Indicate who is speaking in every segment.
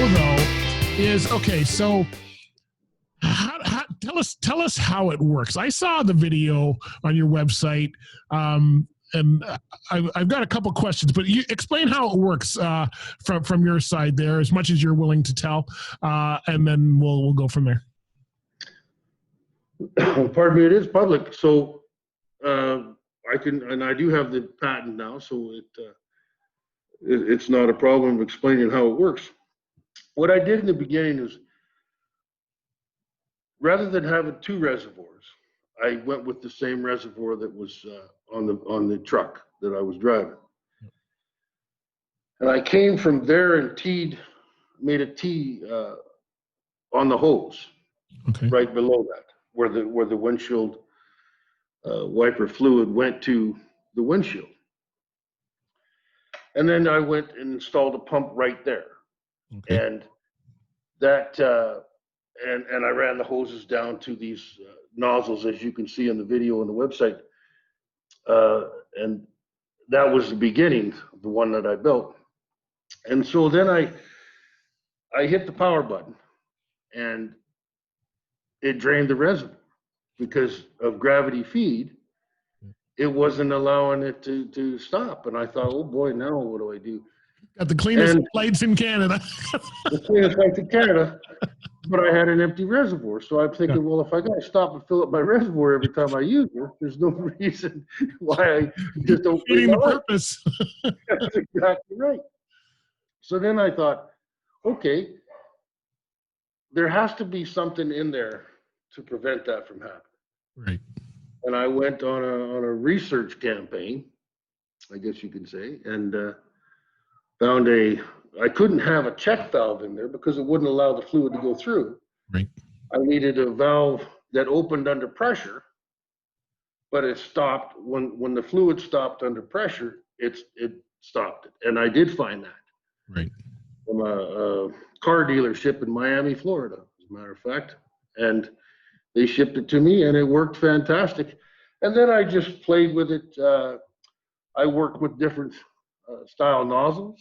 Speaker 1: know though is, okay, so tell us how it works. I saw the video on your website, and I've got a couple questions, but you explain how it works from your side there, as much as you're willing to tell, and then we'll go from there.
Speaker 2: Pardon me, it is public, so I can, and I do have the patent now, so it's not a problem explaining how it works. What I did in the beginning is, rather than having two reservoirs, I went with the same reservoir that was on the truck that I was driving. And I came from there and made a T on the hose,
Speaker 1: okay,
Speaker 2: right below that, where the windshield wiper fluid went to the windshield. And then I went and installed a pump right there.
Speaker 1: okay.
Speaker 2: And that and I ran the hoses down to these nozzles, as you can see in the video on the website. And that was the beginning, the one that I built. And so then I hit the power button, and it drained the reservoir because of gravity feed. It wasn't allowing it to stop. And I thought, oh boy, now what do I do?
Speaker 1: Got the cleanest lights in Canada.
Speaker 2: The cleanest lights in Canada, but I had an empty reservoir. So I'm thinking, well, if I got to stop and fill up my reservoir every time I use it, there's no reason why I just don't clean
Speaker 1: the
Speaker 2: my light.
Speaker 1: purpose.
Speaker 2: That's exactly right. So then I thought, okay, there has to be something in there to prevent that from happening.
Speaker 1: Right.
Speaker 2: And I went on a research campaign, I guess you could say, and found I couldn't have a check valve in there because it wouldn't allow the fluid to go through.
Speaker 1: Right.
Speaker 2: I needed a valve that opened under pressure, but it stopped when the fluid stopped under pressure. It stopped it, and I did find that.
Speaker 1: Right.
Speaker 2: From a car dealership in Miami, Florida, as a matter of fact, and they shipped it to me, and it worked fantastic. And then I just played with it. I worked with different style nozzles.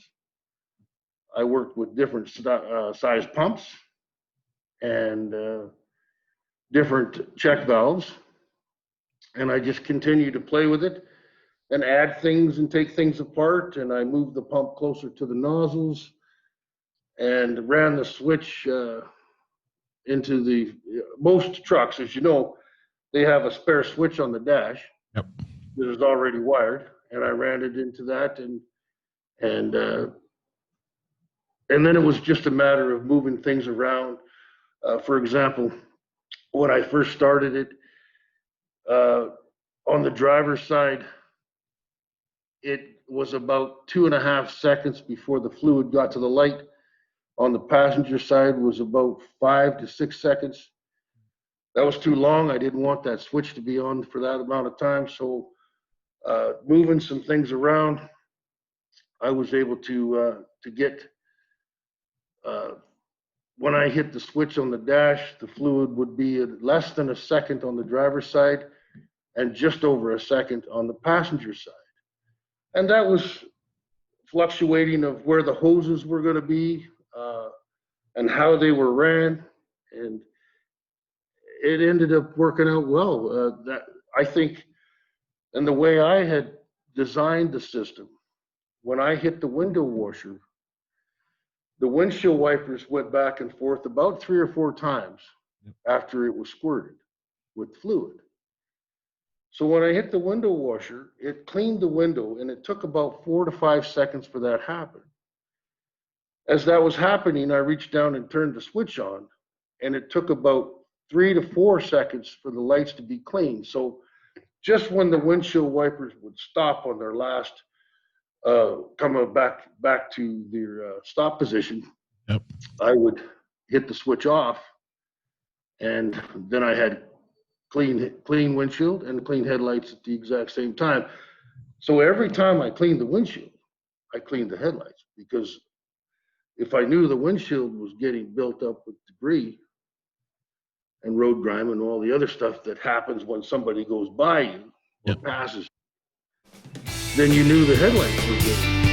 Speaker 2: I worked with different size pumps and different check valves. And I just continued to play with it and add things and take things apart. And I moved the pump closer to the nozzles and ran the switch into most trucks, as you know, they have a spare switch on the dash.
Speaker 1: Yep.
Speaker 2: That is already wired, and I ran it into that, and then it was just a matter of moving things around. For example, when I first started it, on the driver's side, it was about 2.5 seconds before the fluid got to the light. On the passenger side was about 5 to 6 seconds. That was too long. I didn't want that switch to be on for that amount of time. So moving some things around, I was able to get, when I hit the switch on the dash, the fluid would be at less than a second on the driver's side and just over a second on the passenger side. And that was fluctuating of where the hoses were going to be, and how they were ran, and it ended up working out well. That I think, and the way I had designed the system, when I hit the window washer, the windshield wipers went back and forth about 3 or 4 times after it was squirted with fluid. So when I hit the window washer, it cleaned the window, and it took about 4 to 5 seconds for that to happen. As that was happening, I reached down and turned the switch on, and it took about 3 to 4 seconds for the lights to be clean. So just when the windshield wipers would stop on their last, coming back to their stop position,
Speaker 1: yep,
Speaker 2: I would hit the switch off, and then I had clean windshield and clean headlights at the exact same time. So every time I cleaned the windshield, I cleaned the headlights, because if I knew the windshield was getting built up with debris and road grime and all the other stuff that happens when somebody goes by you or passes, then you knew the headlights were good.